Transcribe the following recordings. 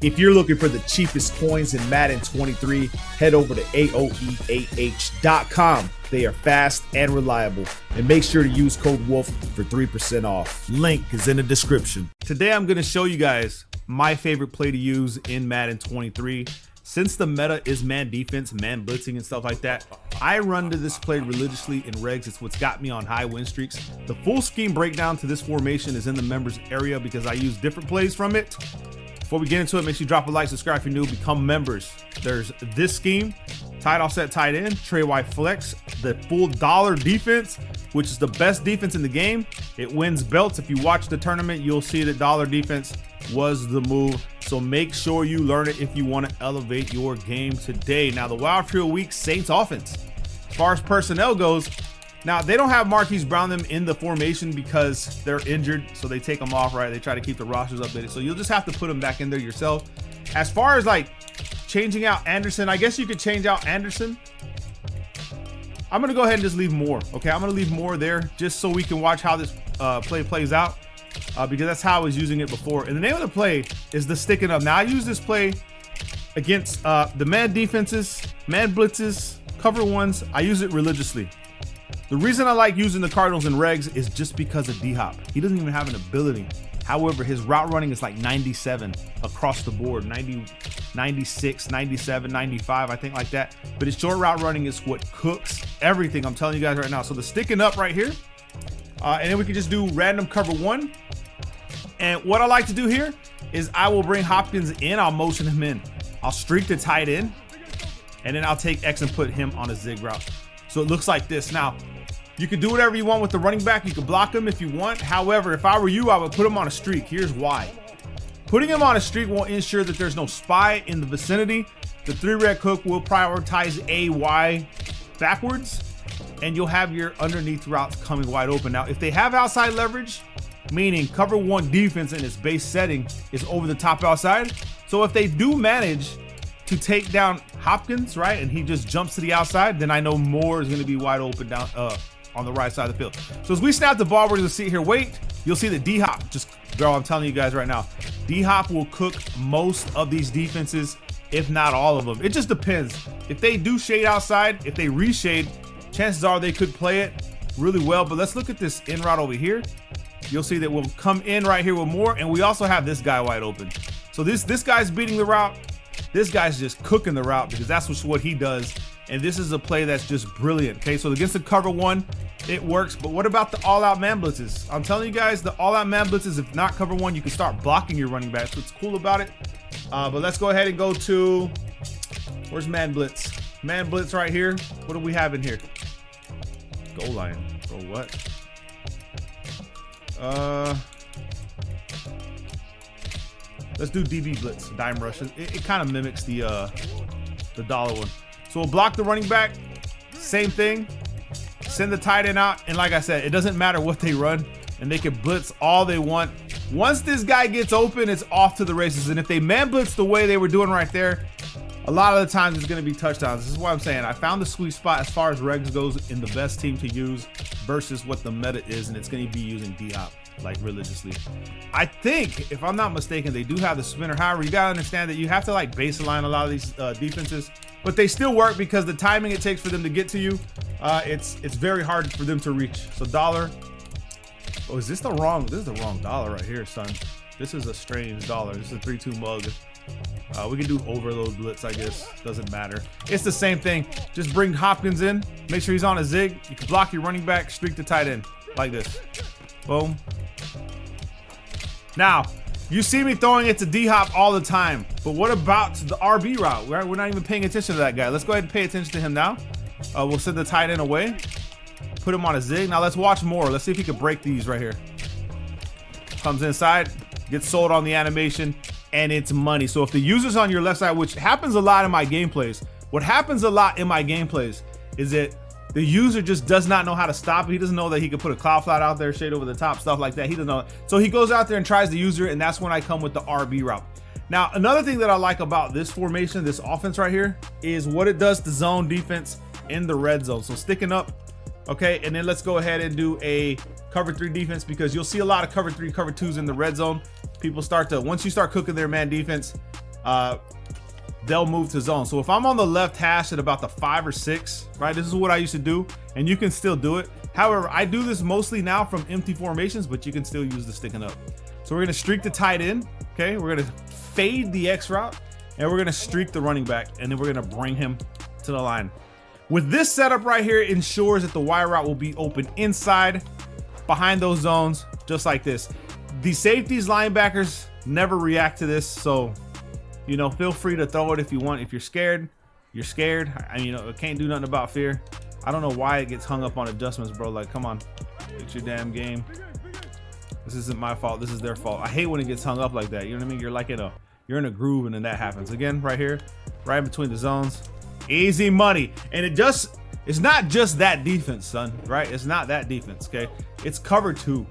If you're looking for the cheapest coins in Madden 23, head over to AOEAH.com. They are fast and reliable. And make sure to use code WOLF for 3% off. Link is in the description. Today I'm going to show you guys my favorite play to use in Madden 23. Since the meta is man defense, man blitzing and stuff like that, I run to this play religiously in regs. It's what's got me on high win streaks. The full scheme breakdown to this formation is in the members area because I use different plays from it. Before we get into it, make sure you drop a like, subscribe if you're new, become members. There's this scheme, tight offset, tight end, tray wide flex, the full dollar defense, which is the best defense in the game. It wins belts. If you watch the tournament, you'll see that dollar defense was the move. So make sure you learn it if you want to elevate your game today. Now the Wild Trio Week Saints offense. As far as personnel goes, now they don't have Marquise Brown them in the formation because they're injured, so they take them off, right? They try to keep the rosters updated, so you'll just have to put them back in there yourself. As far as like changing out Anderson, I guess you could change out Anderson. I'm gonna go ahead and just leave Moore. Okay, I'm gonna leave Moore there just so we can watch how this play plays out. Because that's how I was using it before. And the name of the play is the sticking up. Now I use this play against the man defenses, man blitzes, cover ones. I use it religiously. The reason I like using the Cardinals in regs is just because of D-Hop. He doesn't even have an ability. However, his route running is like 97 across the board, 90, 96, 97, 95, I think like that. But his short route running is what cooks everything. I'm telling you guys right now. So the sticking up right here. And then we can just do random cover one. And what I like to do here is I will bring Hopkins in. I'll motion him in. I'll streak the tight end. And then I'll take X and put him on a zig route. So it looks like this. Now, you can do whatever you want with the running back. You can block him if you want. However, if I were you, I would put him on a streak. Here's why. Putting him on a streak will ensure that there's no spy in the vicinity. The 3-rec hook will prioritize AY backwards. And you'll have your underneath routes coming wide open. Now, if they have outside leverage, meaning cover one defense in its base setting is over the top outside. So if they do manage to take down Hopkins, right, and he just jumps to the outside, then I know Moore is going to be wide open down on the right side of the field. So as we snap the ball, we're going to see here, wait, you'll see that D-Hop, just, girl, I'm telling you guys right now, D-Hop will cook most of these defenses, if not all of them. It just depends. If they do shade outside, if they reshade, chances are they could play it really well. But let's look at this in route over here. You'll see that we'll come in right here with Moore, and we also have this guy wide open. So this guy's beating the route. This guy's just cooking the route because that's what he does. And this is a play that's just brilliant. Okay, so against the cover one, it works. But what about the all-out man blitzes? I'm telling you guys, the all-out man blitzes, if not cover one, you can start blocking your running backs. What's cool about it? But let's go ahead and go to, where's man blitz? Man blitz right here. What do we have in here? Goal line. Bro, what? Let's do DB blitz, dime rush. It kind of mimics the dollar one. So we'll block the running back. Same thing. Send the tight end out. And like I said, it doesn't matter what they run. And they can blitz all they want. Once this guy gets open, it's off to the races. And if they man blitz the way they were doing right there, a lot of the times it's going to be touchdowns. This is what I'm saying. I found the sweet spot as far as regs goes in the best team to use versus what the meta is, and it's going to be using D-Hop like religiously. I think, if I'm not mistaken, they do have the spinner. However, you got to understand that you have to like baseline a lot of these defenses, but they still work because the timing it takes for them to get to you, it's very hard for them to reach. So dollar. Oh, is this the wrong? This is the wrong dollar right here, son. This is a strange dollar. This is a 3-2 mug. We can do overload blitz, I guess. Doesn't matter. It's the same thing. Just bring Hopkins in. Make sure he's on a zig. You can block your running back, streak the tight end like this. Boom. Now, you see me throwing it to D-Hop all the time. But what about the RB route? We're not even paying attention to that guy. Let's go ahead and pay attention to him now. We'll send the tight end away. Put him on a zig. Now let's watch more. Let's see if he can break these right here. Comes inside. Gets sold on the animation. And it's money. So if the user's on your left side, which happens a lot in my gameplays, what happens a lot in my gameplays is that the user just does not know how to stop it. He doesn't know that he could put a cloud flat out there, shade over the top, stuff like that. He doesn't know. So he goes out there and tries to use it, and that's when I come with the RB route. Now, another thing that I like about this formation, this offense right here, is what it does to zone defense in the red zone. So sticking up, okay, and then let's go ahead and do a cover 3 defense, because you'll see a lot of cover 3, cover 2s in the red zone. People start to, once you start cooking their man defense, they'll move to zone. So if I'm on the left hash at about the 5 or 6, right, this is what I used to do, and you can still do it. However, I do this mostly now from empty formations, but you can still use the sticking up. So we're gonna streak the tight end, okay? We're gonna fade the X route, and we're gonna streak the running back, and then we're gonna bring him to the line. With this setup right here, it ensures that the wide route will be open inside, behind those zones, just like this. The safeties, linebackers never react to this, so you know, feel free to throw it if you want. If you're scared, you're scared. I mean, you know, can't do nothing about fear. I don't know why it gets hung up on adjustments, bro. Like, come on, it's your damn game. This isn't my fault. This is their fault. I hate when it gets hung up like that. You know what I mean? You're like you're in a groove, and then that happens again. Right here, right in between the zones, easy money. And it's not just that defense, son. Right? It's not that defense. Okay, it's cover 2.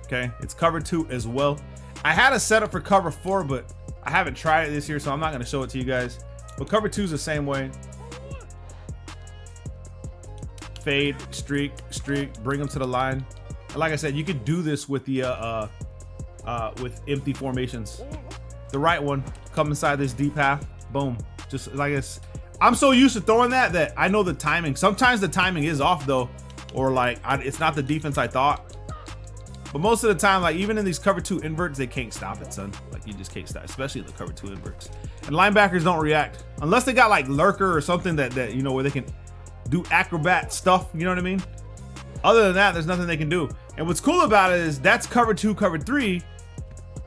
Okay, it's cover 2 as well. I had a setup for cover 4, but I haven't tried it this year, so I'm not going to show it to you guys. But cover 2 is the same way. Fade, streak, bring them to the line. And like I said, you could do this with the with empty formations. The right one, come inside this deep half, boom. Just like I'm so used to throwing that I know the timing. Sometimes the timing is off though, or like it's not the defense I thought. But most of the time, like even in these cover 2 inverts, they can't stop it, son. Like you just can't stop, especially the cover 2 inverts. And linebackers don't react unless they got like lurker or something that you know, where they can do acrobat stuff. You know what I mean? Other than that, there's nothing they can do. And what's cool about it is that's cover 2, cover 3.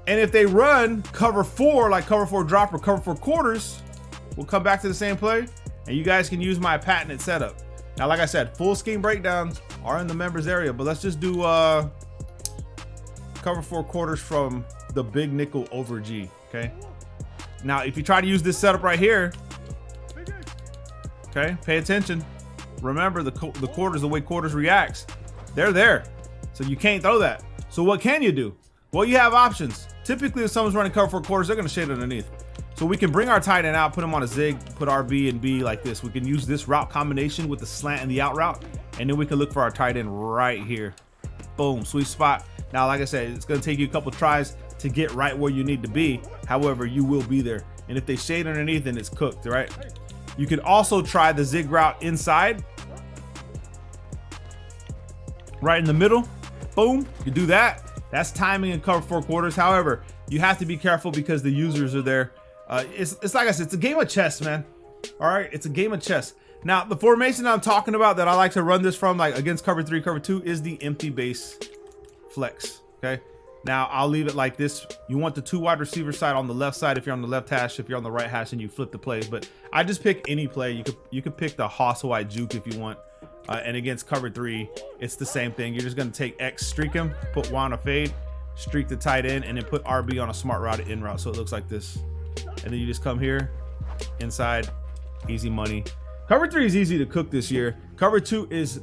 And if they run cover 4, like cover 4 drop or cover 4 quarters, we'll come back to the same play. And you guys can use my patented setup. Now, like I said, full scheme breakdowns are in the members area, but let's just do cover 4 quarters from the big nickel over G. Okay, now if you try to use this setup right here, okay, pay attention. Remember the quarters, the way quarters reacts, they're there, so you can't throw that. So what can you do? Well, you have options. Typically if someone's running cover 4 quarters, they're going to shade underneath, so we can bring our tight end out, put him on a zig, put RB and B like this. We can use this route combination with the slant and the out route, and then we can look for our tight end right here. Boom, sweet spot. Now, like I said, it's going to take you a couple tries to get right where you need to be. However, you will be there. And if they shade underneath, then it's cooked, right? You can also try the zig route inside. Right in the middle. Boom. You do that. That's timing and cover 4 quarters. However, you have to be careful because the users are there. It's like I said, it's a game of chess, man. All right? It's a game of chess. Now, the formation I'm talking about that I like to run this from, like against cover 3, cover 2, is the empty base flex. Okay, now I'll leave it like this. You want the 2 wide receiver side on the left side if you're on the left hash. If you're on the right hash, and you flip the plays. But I just pick any play. You could pick the Hoss White juke if you want. And against cover 3, it's the same thing. You're just gonna take X, streak him, put Y on a fade, streak the tight end, and then put RB on a smart route, in route, so it looks like this. And then you just come here, inside, easy money. Cover 3 is easy to cook this year. Cover 2 is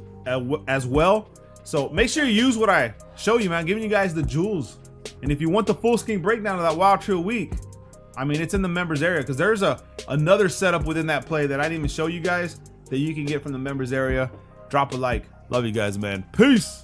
as well. So make sure you use what I show you, man. Giving you guys the jewels. And if you want the full scheme breakdown of that Wild Trill week, I mean, it's in the members area, because there's another setup within that play that I didn't even show you guys that you can get from the members area. Drop a like. Love you guys, man. Peace.